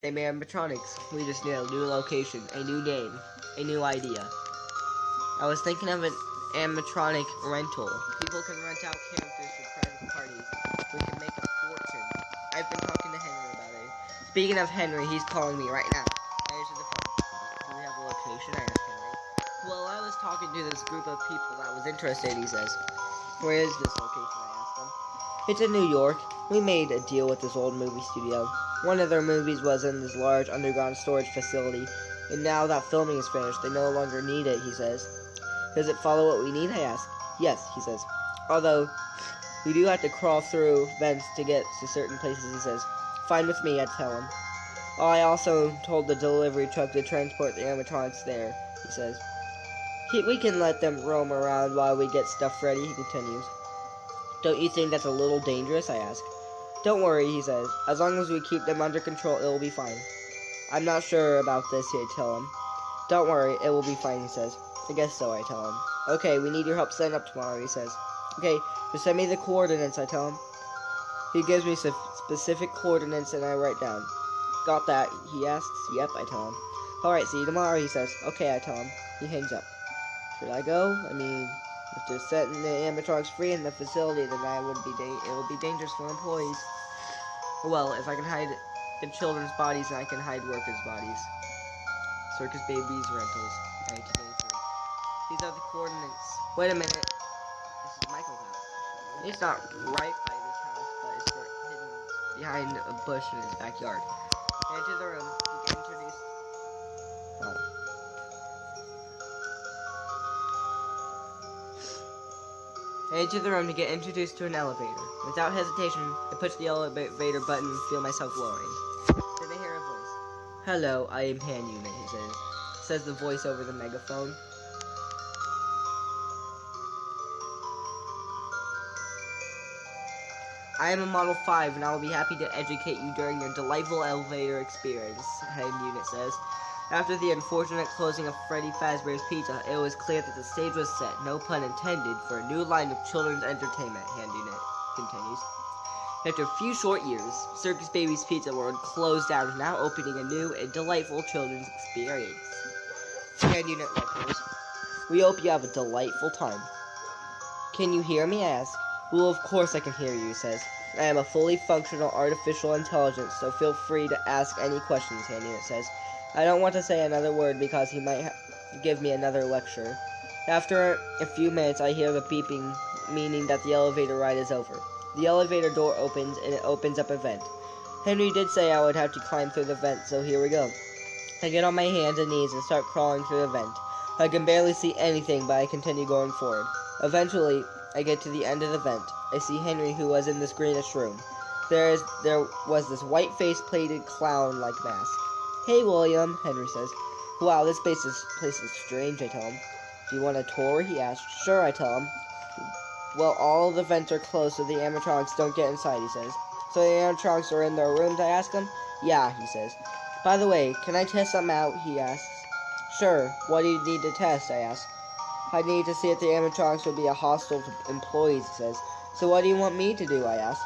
They made animatronics. We just need a new location, a new name, a new idea. I was thinking of an animatronic rental. People can rent out characters for private parties. We can make a fortune. I've been talking to Henry about it. Speaking of Henry, he's calling me right now. I answered the phone. Do we have a location? I asked Henry. Well, I was talking to this group of people that was interested, he says. Where is this location? I asked him. It's in New York. We made a deal with this old movie studio. One of their movies was in this large underground storage facility, and now that filming is finished, they no longer need it, he says. Does it follow what we need? I ask. Yes, he says. Although, we do have to crawl through vents to get to certain places, he says. Fine with me, I tell him. I also told the delivery truck to transport the animatronics there, he says. We can let them roam around while we get stuff ready, he continues. Don't you think that's a little dangerous? I ask. Don't worry, he says. As long as we keep them under control, it will be fine. I'm not sure about this, I tell him. Don't worry, it will be fine, he says. I guess so, I tell him. Okay, we need your help setting up tomorrow, he says. Okay, just send me the coordinates, I tell him. He gives me some specific coordinates and I write down. Got that, he asks. Yep, I tell him. Alright, see you tomorrow, he says. Okay, I tell him. He hangs up. Should I go? I mean, if they're setting the animatronics free in the facility, then it would be dangerous for employees. Well, if I can hide the children's bodies, then I can hide workers' bodies. Circus Babies Rentals, 1983. These are the coordinates. Wait a minute. This is Michael's house. It's not right by this house, but it's hidden behind a bush in his backyard. Enter the room. You get introduced. Oh. I enter the room to get introduced to an elevator. Without hesitation, I push the elevator button and feel myself lowering. Then I hear a voice. Hello, I am hand unit, he says the voice over the megaphone. I am a Model 5 and I will be happy to educate you during your delightful elevator experience, hand unit says. After the unfortunate closing of Freddy Fazbear's Pizza, it was clear that the stage was set, no pun intended, for a new line of children's entertainment, hand unit continues. After a few short years, Circus Baby's Pizza World closed down and now opening a new and delightful children's experience. Hand unit lectures. We hope you have a delightful time. Can you hear me? I ask. Well, of course I can hear you, he says. I am a fully functional artificial intelligence, so feel free to ask any questions, hand unit says. I don't want to say another word because he might give me another lecture. After a few minutes, I hear the beeping, meaning that the elevator ride is over. The elevator door opens, and it opens up a vent. Henry did say I would have to climb through the vent, so here we go. I get on my hands and knees and start crawling through the vent. I can barely see anything, but I continue going forward. Eventually, I get to the end of the vent. I see Henry, who was in this greenish room. There was this white-faced plated clown-like mask. Hey, William, Henry says. Wow, this place is strange, I tell him. Do you want a tour? He asks. Sure, I tell him. Well, all the vents are closed, so the animatronics don't get inside, he says. So the animatronics are in their rooms, I ask him. Yeah, he says. By the way, can I test something out? He asks. Sure. What do you need to test? I ask. I need to see if the animatronics would be hostile to employees, he says. So what do you want me to do? I ask.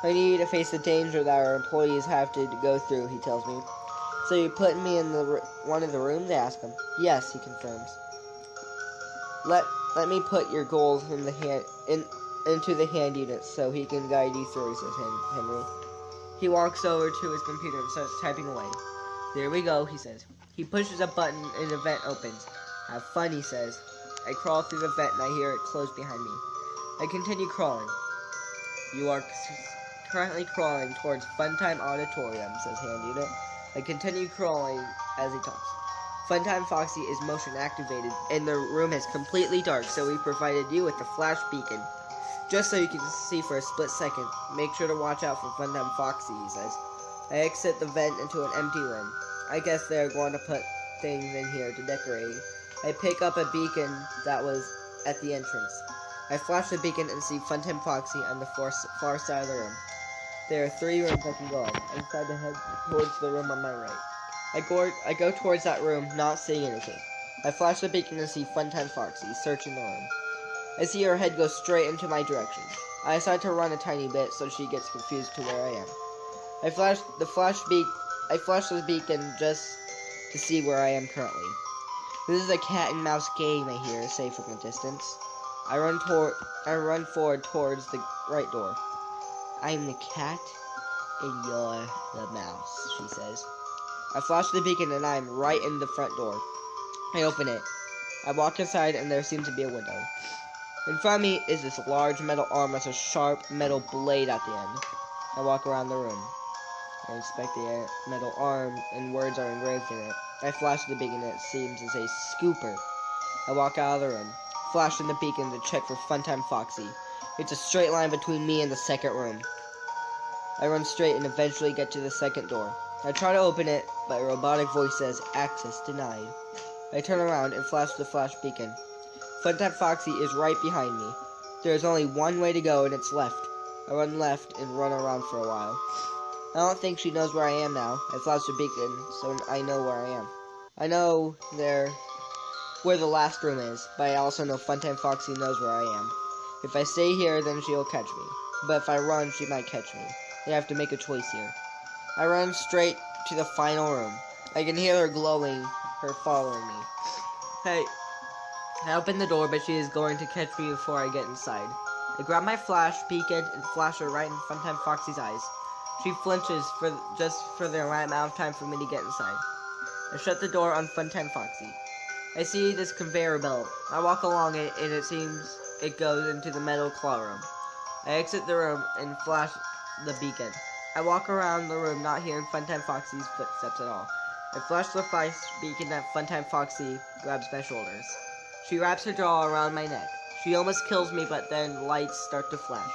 I need to face the danger that our employees have to go through, he tells me. So you put me in one of the rooms? I ask him. Yes, he confirms. Let me put your goals into the hand unit so he can guide you through, says Henry. He walks over to his computer and starts typing away. There we go, he says. He pushes a button and the vent opens. Have fun, he says. I crawl through the vent and I hear it close behind me. I continue crawling. You are currently crawling towards Funtime Auditorium, says hand unit. I continue crawling as he talks. Funtime Foxy is motion activated, and the room is completely dark, so we provided you with the flash beacon. Just so you can see for a split second. Make sure to watch out for Funtime Foxy, he says. I exit the vent into an empty room. I guess they're going to put things in here to decorate. I pick up a beacon that was at the entrance. I flash the beacon and see Funtime Foxy on the far side of the room. There are 3 rooms I can go in. I decide to head towards the room on my right. I go towards that room, not seeing anything. I flash the beacon and see Funtime Foxy searching the room. I see her head go straight into my direction. I decide to run a tiny bit so she gets confused to where I am. The flash I flash the beacon just to see where I am currently. This is a cat and mouse game, I hear, say from a distance. I run forward towards the right door. I'm the cat and you're the mouse, she says. I flash the beacon and I'm right in the front door. I open it. I walk inside and there seems to be a window. In front of me is this large metal arm with a sharp metal blade at the end. I walk around the room. I inspect the metal arm and words are engraved in it. I flash the beacon and it seems to say scooper. I walk out of the room, flash in the beacon to check for Funtime Foxy. It's a straight line between me and the second room. I run straight and eventually get to the second door. I try to open it, but a robotic voice says, access denied. I turn around and flash the flash beacon. Funtime Foxy is right behind me. There is only one way to go and it's left. I run left and run around for a while. I don't think she knows where I am now. I flash the beacon, so I know where I am. I know where the last room is, but I also know Funtime Foxy knows where I am. If I stay here, then she'll catch me. But if I run, she might catch me. I have to make a choice here. I run straight to the final room. I can hear her glowing, her following me. Hey, I open the door, but she is going to catch me before I get inside. I grab my flash beacon and flash her right in Funtime Foxy's eyes. She flinches just for the right amount of time for me to get inside. I shut the door on Funtime Foxy. I see this conveyor belt. I walk along it, and it seems it goes into the metal claw room. I exit the room and flash the beacon. I walk around the room, not hearing Funtime Foxy's footsteps at all. I flash the flash beacon at Funtime Foxy grabs my shoulders. She wraps her jaw around my neck. She almost kills me, but then lights start to flash.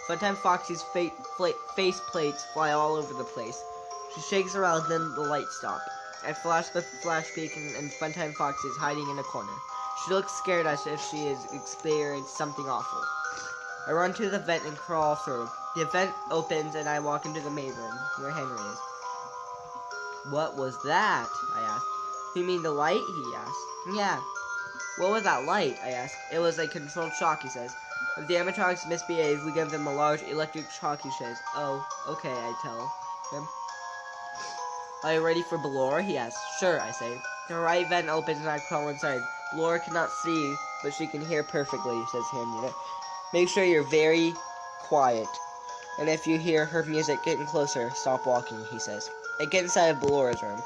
Funtime Foxy's face plates fly all over the place. She shakes around, then the lights stop. I flash the flash beacon and Funtime Foxy is hiding in a corner. She looks scared as if she has experienced something awful. I run to the vent and crawl through. The vent opens and I walk into the main room, where Henry is. What was that? I asked. You mean the light? He asked. Yeah. What was that light? I asked. It was a controlled shock, he says. If the animatronics misbehave, we give them a large electric shock, he says. Oh, okay, I tell him. Are you ready for Ballora? He asks. Sure, I say. The right vent opens and I crawl inside. Ballora cannot see, but she can hear perfectly, says Hand Unit. Make sure you're very quiet. And if you hear her music getting closer, stop walking, he says. I get inside of Ballora's room.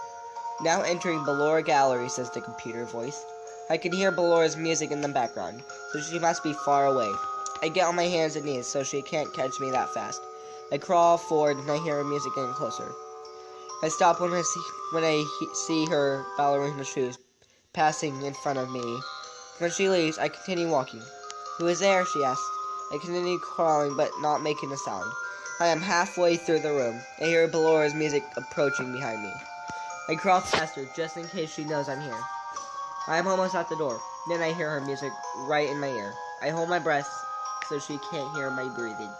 Now entering Ballora Gallery, says the computer voice. I can hear Ballora's music in the background, so she must be far away. I get on my hands and knees so she can't catch me that fast. I crawl forward and I hear her music getting closer. I stop when I see her ballerina shoes passing in front of me. When she leaves, I continue walking. Who is there? She asks. I continue crawling but not making a sound. I am halfway through the room. I hear Ballora's music approaching behind me. I crawl faster just in case she knows I'm here. I am almost at the door. Then I hear her music right in my ear. I hold my breath so she can't hear my breathing.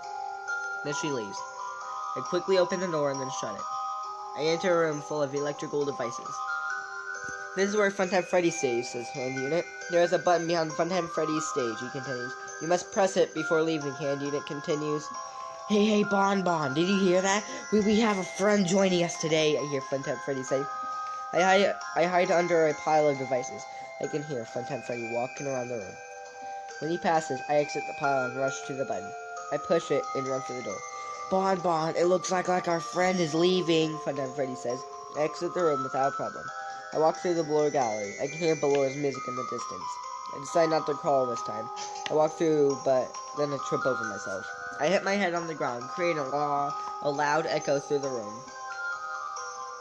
Then she leaves. I quickly open the door and then shut it. I enter a room full of electrical devices. This is where Funtime Freddy stays, says Hand Unit. There is a button behind Funtime Freddy's stage, he continues. You must press it before leaving, Hand Unit continues. Hey, Bon, did you hear that? We have a friend joining us today, I hear Funtime Freddy say. I hide under a pile of devices. I can hear Funtime Freddy walking around the room. When he passes, I exit the pile and rush to the button. I push it and run for the door. Bon, it looks like our friend is leaving, Funtime Freddy says. I exit the room without a problem. I walk through the Ballora Gallery. I can hear Ballora's music in the distance. I decide not to crawl this time. I walk through, but then I trip over myself. I hit my head on the ground, creating a loud echo through the room.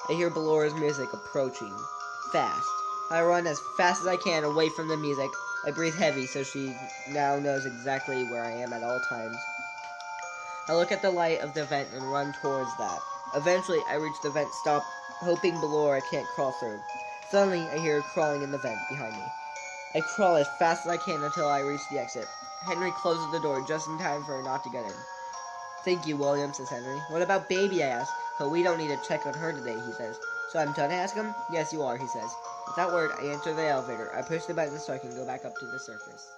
I hear Ballora's music approaching, fast. I run as fast as I can away from the music. I breathe heavy so she now knows exactly where I am at all times. I look at the light of the vent and run towards that. Eventually, I reach the vent stop, hoping Ballora can't crawl through. Suddenly, I hear her crawling in the vent behind me. I crawl as fast as I can until I reach the exit. Henry closes the door just in time for her not to get in. Thank you, William, says Henry. What about Baby, I ask. But we don't need to check on her today, he says. So I'm done, I ask him? Yes, you are, he says. With that word, I enter the elevator. I push the button so I can go back up to the surface.